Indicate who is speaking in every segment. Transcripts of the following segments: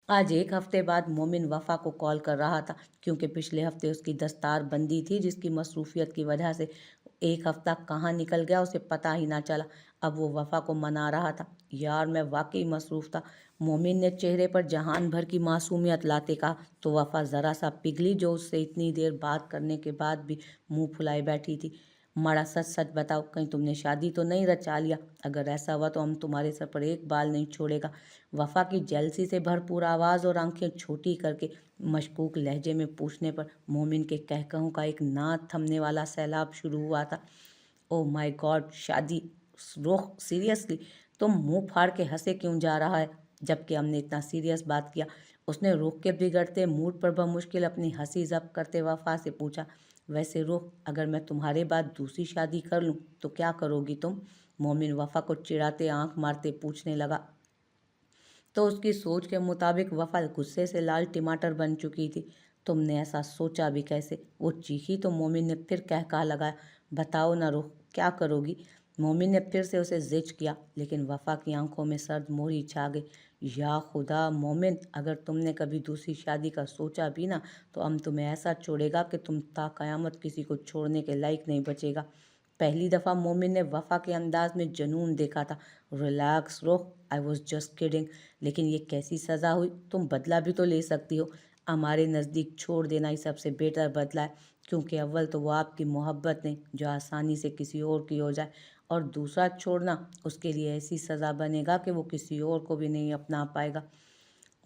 Speaker 1: आज एक हफ्ते बाद मोमिन वफा को कॉल कर रहा था, क्योंकि पिछले हफ्ते उसकी दस्तार बंदी थी जिसकी मसरूफियत की वजह से एक हफ्ता कहाँ निकल गया उसे पता ही ना चला। अब वो वफा को मना रहा था। यार मैं वाकई मसरूफ था, मोमिन ने चेहरे पर जहान भर की मासूमियत लाते कहा। तो वफा ज़रा सा पिघली, जो उससे इतनी देर बात करने के बाद भी मुंह फुलाए बैठी थी। माड़ा सच सच बताओ, कहीं तुमने शादी तो नहीं रचा लिया? अगर ऐसा हुआ तो हम तुम्हारे सर पर एक बाल नहीं छोड़ेगा। वफा की जेलसी से भरपूर आवाज़ और आंखें छोटी करके मशकूक लहजे में पूछने पर मोमिन के कहकहों का एक ना थमने वाला सैलाब शुरू हुआ था। ओह माय गॉड, शादी? रोह सीरियसली? तुम मुंह फाड़ के हंसे क्यों जा रहा है, जबकि हमने इतना सीरियस बात किया? उसने रुख के बिगड़ते मूड पर बमुश्किल अपनी हंसी जब्त करते वफा से पूछा। वैसे रुख, अगर मैं तुम्हारे बाद दूसरी शादी कर लूँ तो क्या करोगी तुम? मोमिन वफा को चिढ़ाते आंख मारते पूछने लगा। तो उसकी सोच के मुताबिक वफा गुस्से से लाल टमाटर बन चुकी थी। तुमने ऐसा सोचा भी कैसे? वो चीखी तो मोमिन ने फिर कहा लगाया। बताओ ना रुख, क्या करोगी? मोमिन ने फिर से उसे जिच किया, लेकिन वफा की आंखों में सर्द मोहरी छा गई। या खुदा मोमिन, अगर तुमने कभी दूसरी शादी का सोचा भी ना, तो हम तुम्हें ऐसा छोड़ेगा कि तुम ता कयामत किसी को छोड़ने के लायक नहीं बचेगा। पहली दफ़ा मोमिन ने वफा के अंदाज में जुनून देखा था। रिलैक्स रुख, आई वॉज जस्ट किडिंग। लेकिन ये कैसी सज़ा हुई? तुम बदला भी तो ले सकती हो। हमारे नज़दीक छोड़ देना ही सबसे बेहतर बदला है, क्योंकि अव्वल तो वो आपकी मोहब्बत नहीं जो आसानी से किसी और की हो जाए, और दूसरा छोड़ना उसके लिए ऐसी सज़ा बनेगा कि वो किसी और को भी नहीं अपना पाएगा।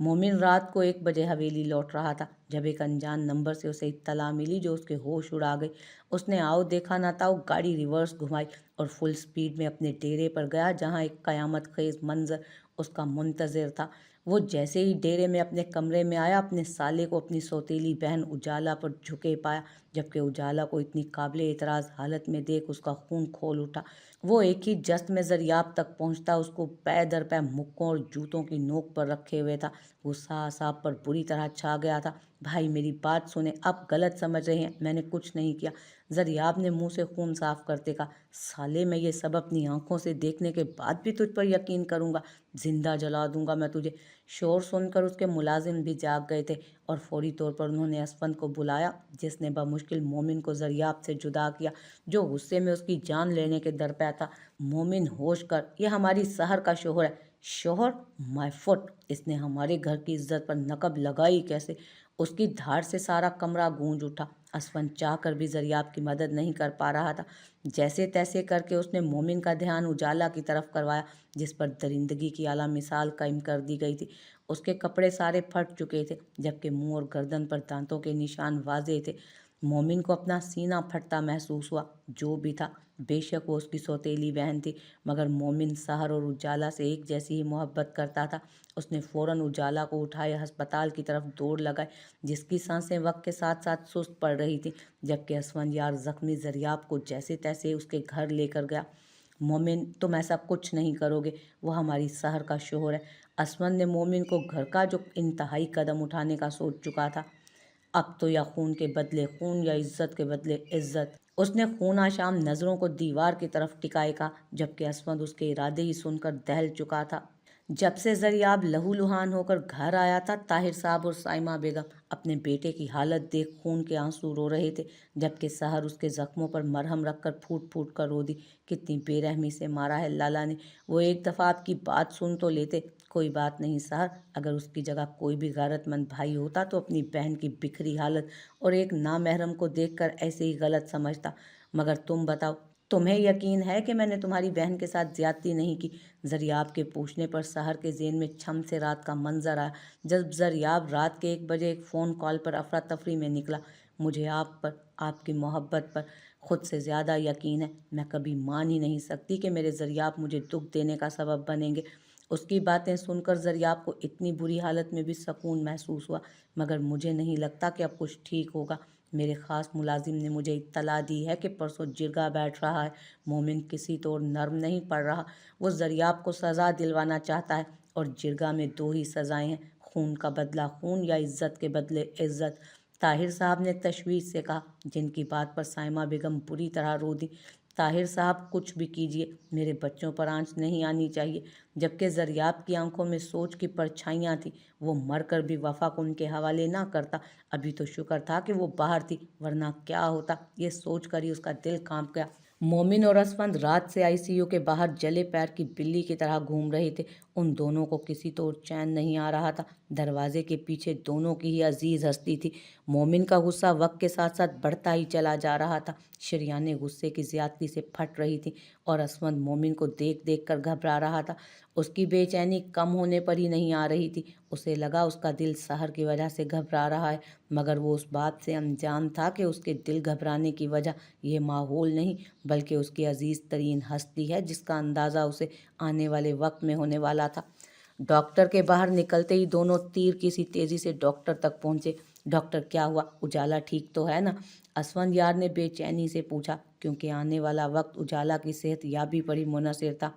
Speaker 1: मोमिन रात को 1 बजे हवेली लौट रहा था जब एक अनजान नंबर से उसे इत्तला मिली जो उसके होश उड़ा गई। उसने आओ देखा ना ताओ गाड़ी रिवर्स घुमाई और फुल स्पीड में अपने डेरे पर गया, जहां एक कयामत खेज मंजर उसका मुंतज़िर था। वो जैसे ही डेरे में अपने कमरे में आया, अपने साले को अपनी सौतेली बहन उजाला पर झुके पाया, जबकि उजाला को इतनी काबिले एतराज़ हालत में देख उसका खून खोल उठा। वो एक ही जस्त में जरियाब तक पहुंचता उसको पै दर पै मुक्कों और जूतों की नोक पर रखे हुए था। गुस्सा साहब पर बुरी तरह छा गया था। भाई मेरी बात सुने, आप गलत समझ रहे हैं, मैंने कुछ नहीं किया। जरियाब ने मुंह से खून साफ करते कहा। साले, मैं ये सब अपनी आंखों से देखने के बाद भी तुझ पर यकीन करूंगा? जिंदा जला दूंगा मैं तुझे। शोर सुनकर उसके मुलाजिम भी जाग गए थे और फौरी तौर पर उन्होंने असफंद को बुलाया, जिसने बमुश्किल मोमिन को जरियाब से जुदा किया, जो गुस्से में उसकी जान लेने के दरपे था। मोमिन होश कर, यह हमारी शहर का शोहर है। शोहर? माय फुट, इसने हमारे घर की इज्जत पर नकब लगाई कैसे? उसकी धार से सारा कमरा गूंज उठा। असफन चाह कर भी जरियाब की मदद नहीं कर पा रहा था। जैसे तैसे करके उसने मोमिन का ध्यान उजाला की तरफ करवाया, जिस पर दरिंदगी की आला मिसाल कायम कर दी गई थी। उसके कपड़े सारे फट चुके थे, जबकि मुंह और गर्दन पर दांतों के निशान वाजे थे। मोमिन को अपना सीना फटता महसूस हुआ। जो भी था, बेशक वो उसकी सौतेली बहन थी, मगर मोमिन सहर और उजाला से एक जैसी ही मोहब्बत करता था। उसने फौरन उजाला को उठाए अस्पताल की तरफ दौड़ लगाई, जिसकी सांसें वक्त के साथ साथ सुस्त पड़ रही थी, जबकि असफन यार जख्मी जरियाब को जैसे तैसे उसके घर लेकर गया। मोमिन, तुम ऐसा कुछ नहीं करोगे, वो हमारी शहर का शोहर है। असफन ने मोमिन को घर का जो इंतहाई कदम उठाने का सोच चुका था। अब तो या खून के बदले खून या इज्जत के बदले इज्जत। उसने खून आशाम नजरों को दीवार की तरफ टिकाए कहा, जबकि असमत उसके इरादे ही सुनकर दहल चुका था। जब से जरियाब लहूलुहान होकर घर आया था, ताहिर साहब और साइमा बेगम अपने बेटे की हालत देख खून के आंसू रो रहे थे, जबकि सहर उसके जख्मों पर मरहम रखकर फूट फूट कर रो दी। कितनी बेरहमी से मारा है लाला ने। वो एक दफ़ा आपकी बात सुन तो लेते। कोई बात नहीं सहर, अगर उसकी जगह कोई भी गैरतमंद भाई होता तो अपनी बहन की बिखरी हालत और एक नामहरम को देखकर ऐसे ही गलत समझता। मगर तुम बताओ, तुम्हें यकीन है कि मैंने तुम्हारी बहन के साथ ज्यादती नहीं की? जरियाब के पूछने पर सहर के जेन में छम से रात का मंजर आया, जब जरियाब रात के 1 बजे एक फ़ोन कॉल पर अफरा तफरी में निकला। मुझे आप पर, आपकी मोहब्बत पर खुद से ज़्यादा यकीन है। मैं कभी मान ही नहीं सकती कि मेरे जरियाब मुझे दुख देने का सबब बनेंगे। उसकी बातें सुनकर जरियाब को इतनी बुरी हालत में भी सुकून महसूस हुआ, मगर मुझे नहीं लगता कि अब कुछ ठीक होगा। मेरे ख़ास मुलाजिम ने मुझे इत्तला दी है कि परसों जिरगा बैठ रहा है। मोमिन किसी तौर नर्म नहीं पड़ रहा। वो जरियाब को सज़ा दिलवाना चाहता है, और जिरगा में दो ही सज़ाएं हैं, खून का बदला खून या इज्जत के बदले इज्जत। ताहिर साहब ने तशवीश से कहा, जिनकी बात पर साइमा बेगम बुरी तरह रो दी। طاہر صاحب کچھ بھی کیجیے، میرے بچوں پر آنچ نہیں آنی چاہیے۔ جبکہ زریاب کی آنکھوں میں سوچ کی پرچھائیاں تھیں۔ وہ مر کر بھی وفا کو ان کے حوالے نہ کرتا۔ ابھی تو شکر تھا کہ وہ باہر تھی، ورنہ کیا ہوتا، یہ سوچ کر ہی اس کا دل کانپ گیا۔ مومن اور اسفند رات سے ICU کے باہر جلے پیر کی بلی کی طرح گھوم رہے تھے۔ ان دونوں کو کسی طور چین نہیں آ رہا تھا۔ دروازے کے پیچھے دونوں کی ہی عزیز ہستی تھی۔ مومن کا غصہ وقت کے ساتھ ساتھ بڑھتا ہی چلا جا رہا تھا۔ شریانیں غصے کی زیادتی سے پھٹ رہی تھیں اور اسفند مومن کو دیکھ دیکھ کر گھبرا رہا تھا۔ اس کی بے چینی کم ہونے پر ہی نہیں آ رہی تھی۔ اسے لگا اس کا دل سحر کی وجہ سے گھبرا رہا ہے، مگر وہ اس بات سے انجان تھا کہ اس کے دل گھبرانے کی وجہ یہ ماحول نہیں بلکہ اس کی عزیز ترین ہستی ہے، جس کا اندازہ اسے آنے والے وقت میں ہونے والا تھا۔ ڈاکٹر کے باہر نکلتے ہی دونوں تیر کی سی تیزی سے ڈاکٹر تک پہنچے۔ ڈاکٹر کیا ہوا؟ اجالا ٹھیک تو ہے نا؟ اسفند یار نے بے چینی سے پوچھا، کیونکہ آنے والا وقت اجالا کی صحت یابی پر ہی منحصر تھا،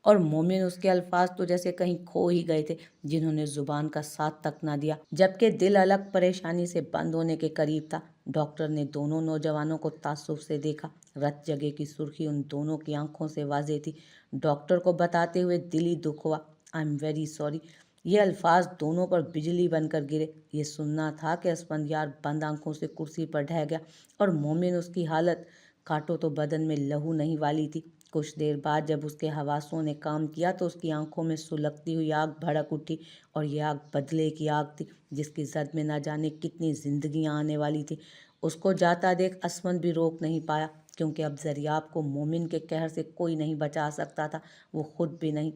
Speaker 1: اور مومن اس کے الفاظ تو جیسے کہیں کھو ہی گئے تھے جنہوں نے زبان کا ساتھ تک نہ دیا، جبکہ دل الگ پریشانی سے بند ہونے کے قریب تھا۔ ڈاکٹر نے دونوں نوجوانوں کو تعصب سے دیکھا۔ رت جگہ کی سرخی ان دونوں کی آنکھوں سے واضح تھی۔ ڈاکٹر کو بتاتے ہوئے دلی دکھ ہوا، آئی ایم ویری سوری۔ یہ الفاظ دونوں پر بجلی بن کر گرے۔ یہ سننا تھا کہ اسفند یار بند آنکھوں سے کرسی پر ڈھہ گیا، اور مومن اس کی حالت کاٹو تو بدن میں لہو نہیں والی تھی۔ کچھ دیر بعد جب اس کے حواسوں نے کام کیا تو اس کی آنکھوں میں سلگتی ہوئی آگ بھڑک اٹھی، اور یہ آگ بدلے کی آگ تھی جس کی زد میں نہ جانے کتنی زندگیاں آنے والی تھی۔ اس کو جاتا دیکھ اسفند بھی روک نہیں پایا، کیونکہ اب زریاب کو مومن کے قہر سے کوئی نہیں بچا سکتا تھا، وہ خود بھی نہیں۔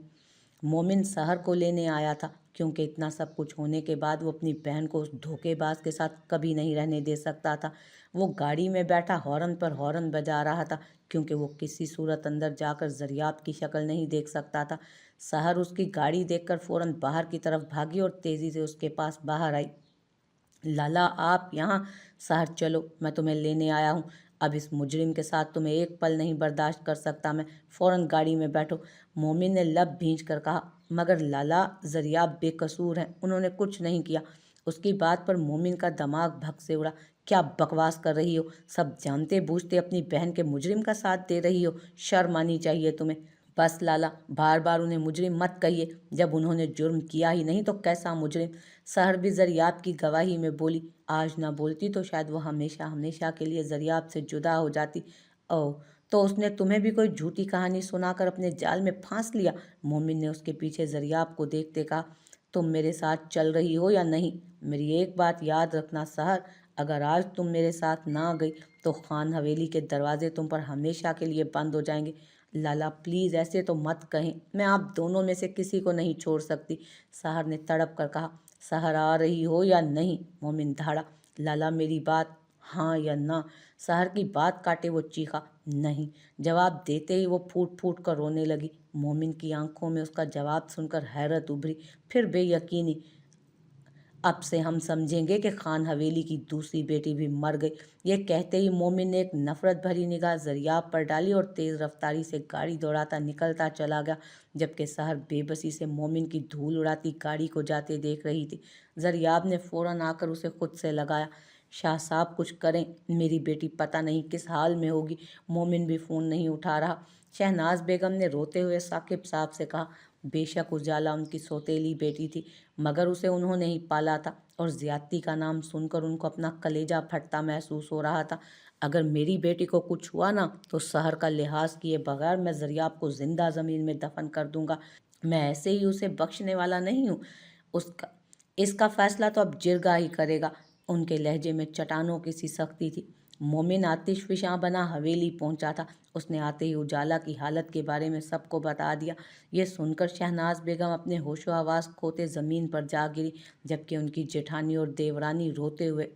Speaker 1: مومن سحر کو لینے آیا تھا، کیونکہ اتنا سب کچھ ہونے کے بعد وہ اپنی بہن کو اس دھوکے باز کے ساتھ کبھی نہیں رہنے دے سکتا تھا۔ وہ گاڑی میں بیٹھا ہارن پر ہارن بجا رہا تھا، کیونکہ وہ کسی صورت اندر جا کر زریاب کی شکل نہیں دیکھ سکتا تھا۔ سحر اس کی گاڑی دیکھ کر فوراً باہر کی طرف بھاگی اور تیزی سے اس کے پاس باہر آئی۔ لالا آپ یہاں؟ سحر چلو، میں تمہیں لینے آیا ہوں۔ اب اس مجرم کے ساتھ تمہیں ایک پل نہیں برداشت کر سکتا میں، فوراً گاڑی میں بیٹھو۔ مومن نے لب بھینچ کر کہا، مگر لالا زریاب بے قصور ہیں، انہوں نے کچھ نہیں کیا۔ اس کی بات پر مومن کا دماغ بھگ سے اڑا۔ کیا بکواس کر رہی ہو؟ سب جانتے بوجھتے اپنی بہن کے مجرم کا ساتھ دے رہی ہو، شرم آنی چاہیے تمہیں۔ بس لالا، بار بار انہیں مجرم مت کہیے، جب انہوں نے جرم کیا ہی نہیں تو کیسا مجرم؟ سحر بھی زریاب کی گواہی میں بولی، آج نہ بولتی تو شاید وہ ہمیشہ ہمیشہ کے لیے زریاب سے جدا ہو جاتی۔ اوہ، تو اس نے تمہیں بھی کوئی جھوٹی کہانی سنا کر اپنے جال میں پھانس لیا؟ مومن نے اس کے پیچھے زریاب کو دیکھتے کہا، تم میرے ساتھ چل رہی ہو یا نہیں؟ میری ایک بات یاد رکھنا سحر، اگر آج تم میرے ساتھ نہ گئی تو خان حویلی کے دروازے تم پر ہمیشہ کے لیے بند ہو جائیں گے۔ لالا پلیز ایسے تو مت کہیں، میں آپ دونوں میں سے کسی کو نہیں چھوڑ سکتی، سحر نے تڑپ کر کہا۔ سحر آ رہی ہو یا نہیں؟ مومن دھاڑا۔ لالا میری بات ہاں یا نہ؟ سحر کی بات کاٹے وہ چیخا، نہیں۔ جواب دیتے ہی وہ پھوٹ پھوٹ کر رونے لگی۔ مومن کی آنکھوں میں اس کا جواب سن کر حیرت ابھری، پھر بے یقینی۔ اب سے ہم سمجھیں گے کہ خان حویلی کی دوسری بیٹی بھی مر گئی۔ یہ کہتے ہی مومن نے ایک نفرت بھری نگاہ زریاب پر ڈالی اور تیز رفتاری سے گاڑی دوڑاتا نکلتا چلا گیا، جبکہ سحر بے بسی سے مومن کی دھول اڑاتی گاڑی کو جاتے دیکھ رہی تھی۔ زریاب نے فوراً آ کر اسے خود سے لگایا، شاہ صاحب کچھ کریں، میری بیٹی پتہ نہیں کس حال میں ہوگی۔ مومن بھی فون نہیں اٹھا رہا۔ شہناز بیگم نے روتے ہوئے ثاقب صاحب سے کہا، بے شک اجالا ان کی سوتیلی بیٹی تھی، مگر اسے انہوں نے ہی پالا تھا، اور زیادتی کا نام سن کر ان کو اپنا کلیجہ پھٹتا محسوس ہو رہا تھا۔ اگر میری بیٹی کو کچھ ہوا نا تو سحر کا لحاظ کیے بغیر میں زریاب کو زندہ زمین میں دفن کر دوں گا۔ میں ایسے ہی اسے بخشنے والا نہیں ہوں۔ اس کا فیصلہ تو اب جرگہ ہی کرے گا۔ ان کے لہجے میں چٹانوں کی سی سختی تھی۔ مومن آتش فشاں بنا حویلی پہنچا تھا۔ اس نے آتے ہی اجالا کی حالت کے بارے میں سب کو بتا دیا۔ یہ سن کر شہناز بیگم اپنے ہوش و حواس کھوتے زمین پر جا گری، جبکہ ان کی جیٹھانی اور دیورانی روتے ہوئے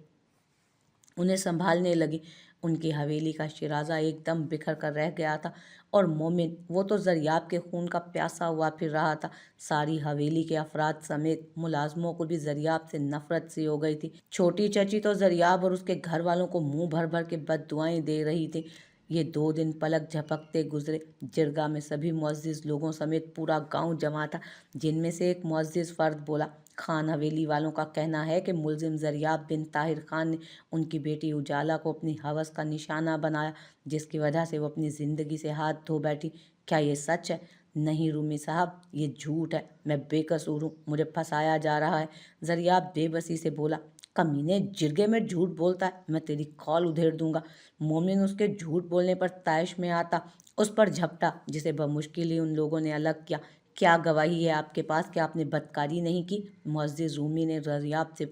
Speaker 1: انہیں سنبھالنے لگی۔ ان کی حویلی کا شیرازہ ایک دم بکھر کر رہ گیا تھا، اور مومن، وہ تو زریاب کے خون کا پیاسا ہوا پھر رہا تھا۔ ساری حویلی کے افراد سمیت ملازموں کو بھی زریاب سے نفرت سی ہو گئی تھی۔ چھوٹی چچی تو زریاب اور اس کے گھر والوں کو منہ بھر بھر کے بد دعائیں دے رہی تھی۔ یہ 2 دن پلک جھپکتے گزرے۔ جرگہ میں سبھی معزز لوگوں سمیت پورا گاؤں جمع تھا، جن میں سے ایک معزز فرد بولا، خان حویلی والوں کا کہنا ہے کہ ملزم زریاب بن طاہر خان نے ان کی بیٹی اجالا کو اپنی ہوس کا نشانہ بنایا، جس کی وجہ سے وہ اپنی زندگی سے ہاتھ دھو بیٹھی۔ کیا یہ سچ ہے؟ نہیں رومی صاحب، یہ جھوٹ ہے، میں بے قصور ہوں، مجھے پھنسایا جا رہا ہے، زریاب بے بسی سے بولا۔ کمینے، جرگے میں جھوٹ بولتا ہے، میں تیری کھال ادھیڑ دوں گا۔ مومن اس کے جھوٹ بولنے پر طائش میں آتا اس پر جھپٹا، جسے بمشکل ہی ان لوگوں نے الگ کیا۔ کیا گواہی ہے آپ کے پاس کہ آپ نے بدکاری نہیں کی؟ معزز رومی نے زریاب سے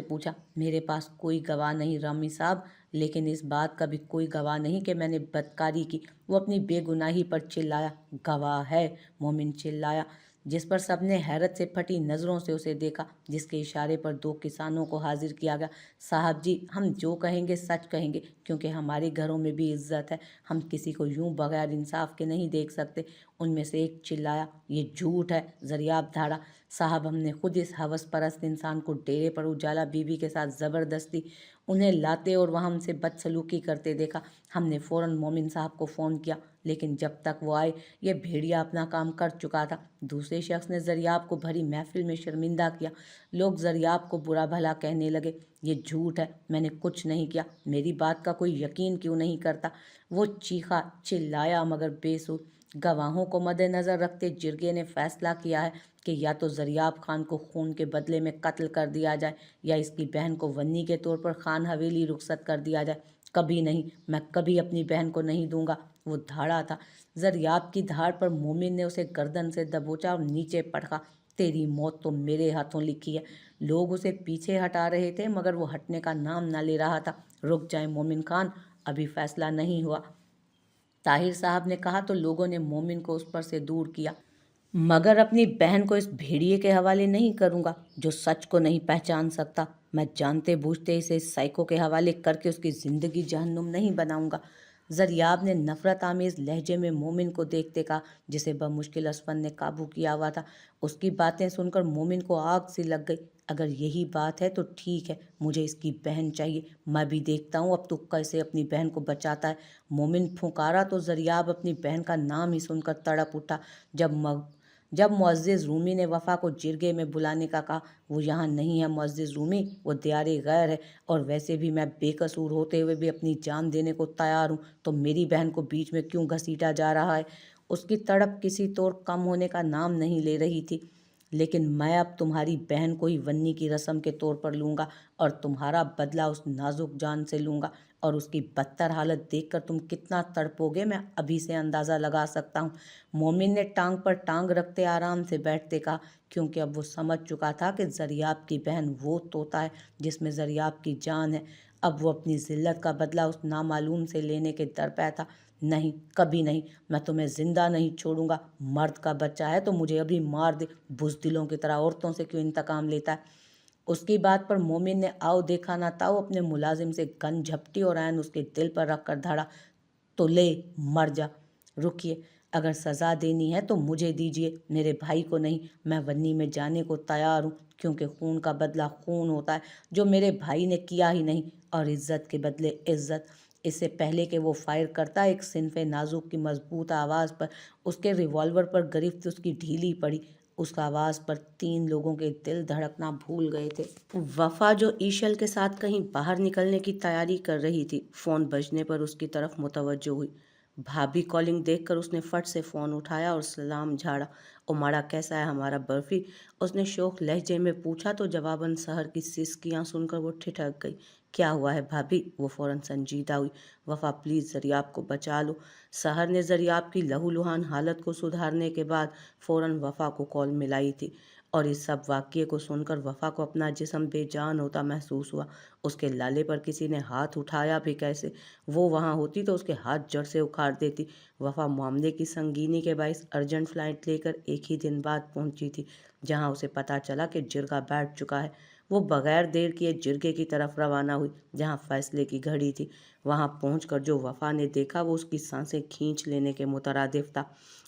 Speaker 1: پوچھا۔ میرے پاس کوئی گواہ نہیں رامی صاحب، لیکن اس بات کا بھی کوئی گواہ نہیں کہ میں نے بدکاری کی۔ وہ اپنی بے گناہی پر چلایا۔ گواہ ہے، مومن چلایا، جس پر سب نے حیرت سے پھٹی نظروں سے اسے دیکھا، جس کے اشارے پر 2 کسانوں کو حاضر کیا گیا۔ صاحب جی، ہم جو کہیں گے سچ کہیں گے، کیونکہ ہمارے گھروں میں بھی عزت ہے، ہم کسی کو یوں بغیر انصاف کے نہیں دیکھ سکتے۔ ان میں سے ایک چلایا۔ یہ جھوٹ ہے، زریاب دھاڑا۔ صاحب، ہم نے خود اس ہوس پرست انسان کو ڈیرے پر اجالا بی بی کے ساتھ زبردستی انہیں لاتے اور وہاں ہم سے بدسلوکی کرتے دیکھا۔ ہم نے فوراً مومن صاحب کو فون کیا، لیکن جب تک وہ آئے یہ بھیڑیا اپنا کام کر چکا تھا۔ دوسرے شخص نے زریاب کو بھری محفل میں شرمندہ کیا۔ لوگ زریاب کو برا بھلا کہنے لگے۔ یہ جھوٹ ہے، میں نے کچھ نہیں کیا، میری بات کا کوئی یقین کیوں نہیں کرتا؟ وہ چیخا، چلایا، مگر بے سود۔ گواہوں کو مد نظر رکھتے جرگے نے فیصلہ کیا ہے کہ یا تو زریاب خان کو خون کے بدلے میں قتل کر دیا جائے یا اس کی بہن کو ونی کے طور پر خان حویلی رخصت کر دیا جائے۔ کبھی نہیں، میں کبھی اپنی بہن کو نہیں دوں گا۔ وہ دھاڑا تھا۔ زریاب کی دھاڑ پر مومن نے اسے گردن سے دبوچا اور نیچے پٹکا۔ تیری موت تو میرے ہاتھوں لکھی ہے۔ لوگ اسے پیچھے ہٹا رہے تھے، مگر وہ ہٹنے کا نام نہ لے رہا تھا۔ رک جائیں مومن خان، ابھی فیصلہ نہیں ہوا، طاہر صاحب نے کہا تو لوگوں نے مومن کو اس پر سے دور کیا۔ مگر اپنی بہن کو اس بھیڑیے کے حوالے نہیں کروں گا جو سچ کو نہیں پہچان سکتا۔ میں جانتے بوجھتے اسے اس سائیکو کے حوالے کر کے اس کی زندگی جہنم نہیں بناؤں گا۔ زریاب نے نفرت آمیز لہجے میں مومن کو دیکھتے کہا، جسے بمشکل اسفند نے قابو کیا ہوا تھا۔ اس کی باتیں سن کر مومن کو آگ سی لگ گئی۔ اگر یہی بات ہے تو ٹھیک ہے، مجھے اس کی بہن چاہیے، میں بھی دیکھتا ہوں اب تو کیسے اپنی بہن کو بچاتا ہے۔ مومن پھنکارا تو زریاب اپنی بہن کا نام ہی سن کر تڑپ اٹھا۔ جب معزز رومی نے وفا کو جرگے میں بلانے کا کہا، وہ یہاں نہیں ہے معزز رومی، وہ دیار غیر ہے، اور ویسے بھی میں بے قصور ہوتے ہوئے بھی اپنی جان دینے کو تیار ہوں، تو میری بہن کو بیچ میں کیوں گھسیٹا جا رہا ہے؟ اس کی تڑپ کسی طور کم ہونے کا نام نہیں لے رہی تھی۔ لیکن میں اب تمہاری بہن کو ہی ونی کی رسم کے طور پر لوں گا اور تمہارا بدلہ اس نازک جان سے لوں گا، اور اس کی بدتر حالت دیکھ کر تم کتنا تڑپو گے میں ابھی سے اندازہ لگا سکتا ہوں۔ مومن نے ٹانگ پر ٹانگ رکھتے آرام سے بیٹھتے کہا، کیونکہ اب وہ سمجھ چکا تھا کہ زریاب کی بہن وہ طوطا ہے جس میں زریاب کی جان ہے۔ اب وہ اپنی ذلت کا بدلہ اس نامعلوم سے لینے کے درپے تھا۔ نہیں، کبھی نہیں، میں تمہیں زندہ نہیں چھوڑوں گا۔ مرد کا بچہ ہے تو مجھے ابھی مار دے، بزدلوں کی طرح عورتوں سے کیوں انتقام لیتا ہے؟ اس کی بات پر مومن نے آؤ دیکھا نہ تاؤ اپنے ملازم سے گن جھپٹی اور عین اس کے دل پر رکھ کر دھاڑا، تو لے مر جا۔ رکیے، اگر سزا دینی ہے تو مجھے دیجیے، میرے بھائی کو نہیں۔ میں ونی میں جانے کو تیار ہوں، کیونکہ خون کا بدلہ خون ہوتا ہے، جو میرے بھائی نے کیا ہی نہیں، اور عزت کے بدلے عزت۔ اس سے پہلے کہ وہ فائر کرتا، ایک صنف نازک کی مضبوط آواز پر اس کے ریوالور پر گرفت اس کی ڈھیلی پڑی۔ اس آواز پر 3 لوگوں کے دل دھڑکنا بھول گئے تھے۔ وفا جو ایشل کے ساتھ کہیں باہر نکلنے کی تیاری کر رہی تھی، فون بجنے پر اس کی طرف متوجہ ہوئی۔ بھابھی کالنگ دیکھ کر اس نے فٹ سے فون اٹھایا اور سلام جھاڑا۔ اماڑا کیسا ہے ہمارا برفی؟ اس نے شوخ لہجے میں پوچھا تو جواباً سحر کی سسکیاں سن کر وہ ٹھٹک گئی۔ کیا ہوا ہے بھابھی؟ وہ فوراً سنجیدہ ہوئی۔ وفا پلیز زریاب کو بچا لو۔ سحر نے زریاب کی لہو لہان حالت کو سدھارنے کے بعد فوراً وفا کو کال ملائی تھی، اور اس سب واقعے کو سن کر وفا کو اپنا جسم بے جان ہوتا محسوس ہوا۔ اس کے لالے پر کسی نے ہاتھ اٹھایا بھی کیسے؟ وہ وہاں ہوتی تو اس کے ہاتھ جڑ سے اکھاڑ دیتی۔ وفا معاملے کی سنگینی کے باعث ارجنٹ فلائٹ لے کر ایک ہی دن بعد پہنچی تھی، جہاں اسے پتہ چلا کہ جرگہ بیٹھ چکا ہے۔ وہ بغیر دیر کیے جرگے کی طرف روانہ ہوئی، جہاں فیصلے کی گھڑی تھی۔ وہاں پہنچ کر جو وفا نے دیکھا وہ اس کی سانسیں کھینچ لینے کے مترادف تھا۔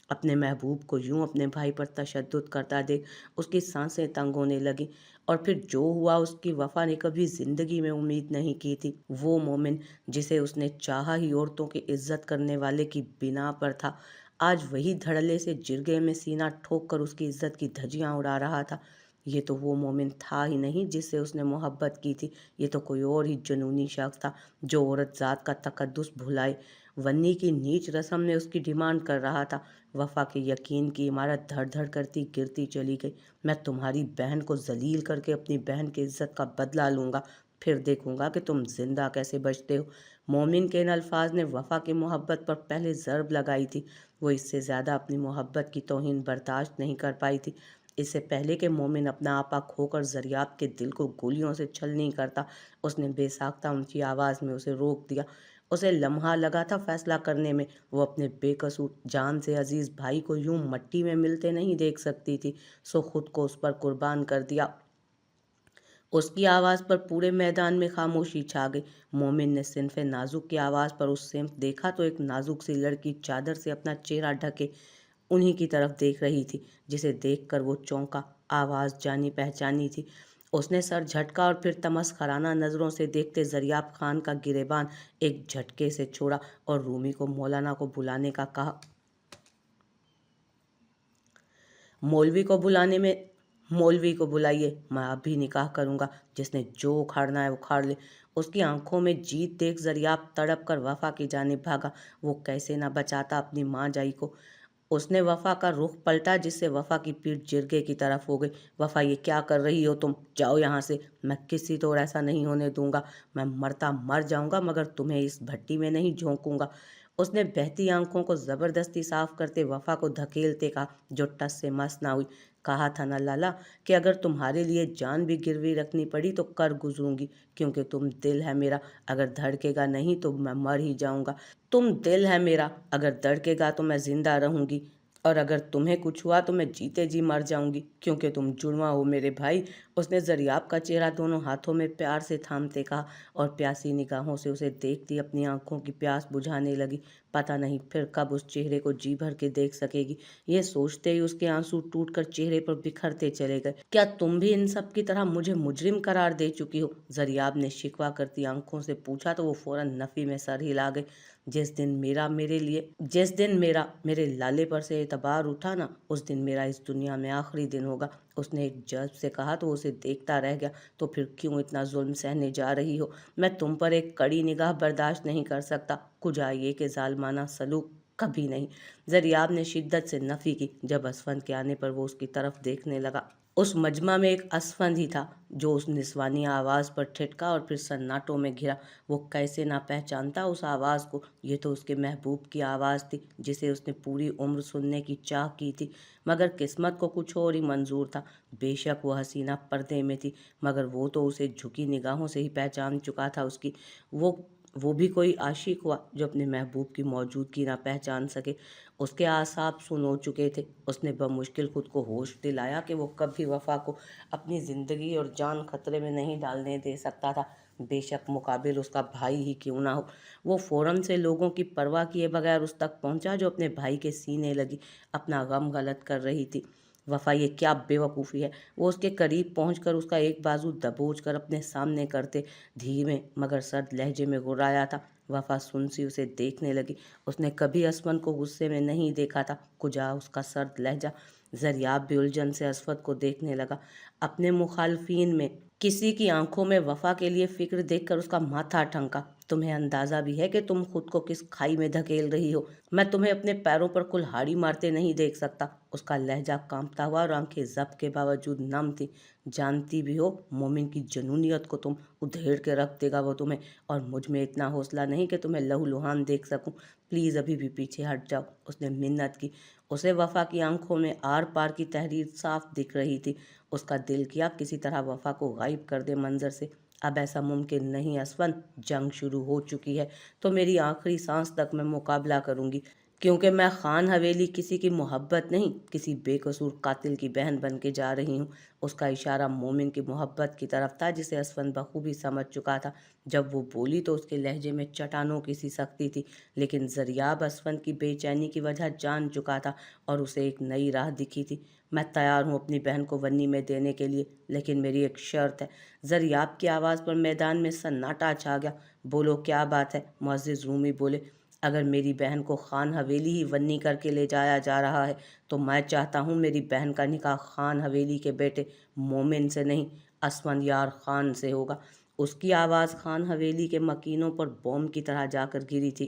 Speaker 1: اپنے محبوب کو یوں اپنے بھائی پر تشدد کرتا دیکھ اس کی سانسیں تنگ ہونے لگیں، اور پھر جو ہوا اس کی وفا نے کبھی زندگی میں امید نہیں کی تھی۔ وہ مومن جسے اس نے چاہا ہی عورتوں کی عزت کرنے والے کی بنا پر تھا، आज वही धड़ल्ले से जिरगे में सीना ठोक कर उसकी इज्जत की धज्जियां उड़ा रहा था। ये तो वो मोमिन था ही नहीं जिससे उसने मोहब्बत की थी, ये तो कोई और ही जुनूनी शख्स था जो औरत ज़ात का तकद्दुस भुलाए वन्नी की नीच रस्म में उसकी डिमांड कर रहा था। वफा के यकीन की इमारत धड़ धड़ करती गिरती चली गई। मैं तुम्हारी बहन को जलील करके अपनी बहन की इज्जत का बदला लूंगा, फिर देखूंगा कि तुम जिंदा कैसे बचते हो। मोमिन के इन अल्फाज ने वफा की मोहब्बत पर पहले ज़र्ब लगाई थी। वो इससे ज़्यादा अपनी मोहब्बत की तौहीन बर्दाश्त नहीं कर पाई थी। इससे पहले कि मोमिन अपना आपा खोकर ज़रियाब के दिल को गोलियों से छल नहीं करता, उसने बेसाख्ता ऊंची आवाज़ में उसे रोक दिया। उसे लम्हा लगा था फैसला करने में। वो अपने बेकसूर जान से अजीज़ भाई को यूं मट्टी में मिलते नहीं देख सकती थी, सो खुद को उस पर कुर्बान कर दिया। उसकी आवाज़ पर पूरे मैदान में खामोशी छा गई। मोमिन ने सिनफे नाजुक की आवाज़ पर उस सिमत देखा तो एक नाजुक सी लड़की चादर से अपना चेहरा ढके उन्हीं की तरफ देख रही थी, जिसे देखकर वो चौंका। आवाज़ जानी पहचानी थी। उसने सर झटका और फिर तमस्खराना नज़रों से देखते ज़रियाब खान का गिरेबान एक झटके से छोड़ा और रूमी को मौलाना को बुलाने का कहा। मौलवी को बुलाने में मौलवी को बुलाइए, मैं अभी निकाह करूंगा, जिसने जो उखाड़ना है उखाड़ ले। उसकी आंखों में जीत देख ज़रियाब तड़प कर वफा की जानिब भागा। वो कैसे ना बचाता अपनी माँ जाई को। उसने वफा का रुख पलटा, जिससे वफा की पीठ जिरगे की तरफ हो गई। वफा, ये क्या कर रही हो तुम? जाओ यहाँ से, मैं किसी तौर ऐसा नहीं होने दूंगा। मैं मरता मर जाऊंगा मगर तुम्हें इस भट्टी में नहीं झोंकूंगा। उसने बहती आंखों को जबरदस्ती साफ करते वफा को धकेलते कहा, जो टस से मस ना हुई। कहा था ना लाला कि अगर तुम्हारे लिए जान भी गिरवी रखनी पड़ी तो कर गुजरूंगी, क्योंकि तुम दिल है मेरा, अगर धड़केगा नहीं तो मैं मर ही जाऊंगा। तुम दिल है मेरा, अगर धड़केगा तो मैं जिंदा रहूंगी, और अगर तुम्हें कुछ हुआ तो मैं जीते जी मर जाऊंगी, क्योंकि तुम जुड़वा हो मेरे भाई। उसने ज़रियाब का चेहरा दोनों हाथों में प्यार से थामते कहा और प्यासी निगाहों से उसे देखती अपनी आंखों की प्यास बुझाने लगी। पता नहीं फिर कब उस चेहरे को जी भर के देख सकेगी। ये सोचते ही उसके आंसू टूटकर चेहरे पर बिखरते चले गए। क्या तुम भी इन सब की तरह मुझे मुजरिम करार दे चुकी हो? ज़रियाब ने शिकवा करती आंखों से पूछा तो वो फौरन नफ़ी में सर हिला गई। जिस दिन मेरा मेरे लाले पर से एतबार उठा ना, उस दिन मेरा इस दुनिया में आखिरी दिन होगा। उसने एक जज्ब से कहा तो उसे देखता रह गया। तो फिर क्यों इतना जुल्म सहने जा रही हो? मैं तुम पर एक कड़ी निगाह बर्दाश्त नहीं कर सकता, कुजा ये कि जालमाना सलूक कभी नहीं। ज़रियाब ने शिद्दत से नफ़ी की। जब असफंद के आने पर वो उसकी तरफ देखने लगा, उस मजमा में एक असफंद ही था जो उस निस्वानी आवाज़ पर ठिठका और फिर सन्नाटों में घिरा। वो कैसे ना पहचानता उस आवाज़ को? ये तो उसके महबूब की आवाज़ थी, जिसे उसने पूरी उम्र सुनने की चाह की थी। मगर किस्मत को कुछ और ही मंजूर था। बेशक वो हसीना पर्दे में थी, मगर वो तो उसे झुकी निगाहों से ही पहचान चुका था। वो भी कोई आशिक हुआ जो अपने महबूब की मौजूदगी ना पहचान सके। उसके आसाब सुन हो चुके थे। उसने बमुश्किल खुद को होश दिलाया कि वो कभी वफा को अपनी ज़िंदगी और जान खतरे में नहीं डालने दे सकता था, बेशक मुकाबिल उसका भाई ही क्यों ना हो। वो फौरन से लोगों की परवाह किए बगैर उस तक पहुंचा जो अपने भाई के सीने लगी अपना गम गलत कर रही थी। वफा, ये क्या बेवकूफ़ी है? वो उसके करीब पहुंचकर उसका एक बाजू दबोच कर अपने सामने करते धीमे मगर सर्द लहजे में गुर्राया था। वफा सुन सी उसे देखने लगी। उसने कभी असमन को गुस्से में नहीं देखा था, कुजा उसका सर्द लहजा। ज़रियाब भी उलझन से असफत को देखने लगा। अपने मुखालफिन में किसी की आंखों में वफा के लिए फिक्र देखकर उसका माथा ठनका। तुम्हें अंदाजा भी है कि तुम खुद को किस खाई में धकेल रही हो? मैं तुम्हें अपने पैरों पर कुल्हाड़ी मारते नहीं देख सकता। उसका लहजा कांपता हुआ और आंखें जब्त के बावजूद नम थी। जानती भी हो मोमिन की जनूनियत को तुम उधेड़ के रख देगा वो तुम्हें, और मुझ में इतना हौसला नहीं कि तुम्हें लहूलुहान देख सकूं। प्लीज़ अभी भी पीछे हट जाओ। उसने मिन्नत की। उसे वफा की आंखों में आर पार की तहरीर साफ दिख रही थी। उसका दिल किया किसी तरह वफा को गायब कर दे मंजर से। अब ऐसा मुमकिन नहीं असफन, जंग शुरू हो चुकी है, तो मेरी आखिरी सांस तक मैं मुकाबला करूंगी, क्योंकि मैं खान हवेली किसी की मोहब्बत नहीं, किसी बेकसूर कातिल की बहन बन के जा रही हूँ। उसका इशारा मोमिन की मोहब्बत की तरफ था, जिसे असफन बखूबी समझ चुका था। जब वो बोली तो उसके लहजे में चट्टानों की सी सख्ती थी, लेकिन ज़रियाब असफन की बेचैनी की वजह जान चुका था और उसे एक नई राह दिखी थी। मैं तैयार हूँ अपनी बहन को वन्नी में देने के लिए, लेकिन मेरी एक शर्त है। ज़रियाब की आवाज़ पर मैदान में सन्नाटा छा गया। बोलो क्या बात है? मुअज़्ज़िज़ रूमी बोले। اگر میری بہن کو خان حویلی ہی ونی کر کے لے جایا جا رہا ہے تو میں چاہتا ہوں میری بہن کا نکاح خان حویلی کے بیٹے مومن سے نہیں، اسفندیار خان سے ہوگا۔ اس کی آواز خان حویلی کے مکینوں پر بوم کی طرح جا کر گری تھی۔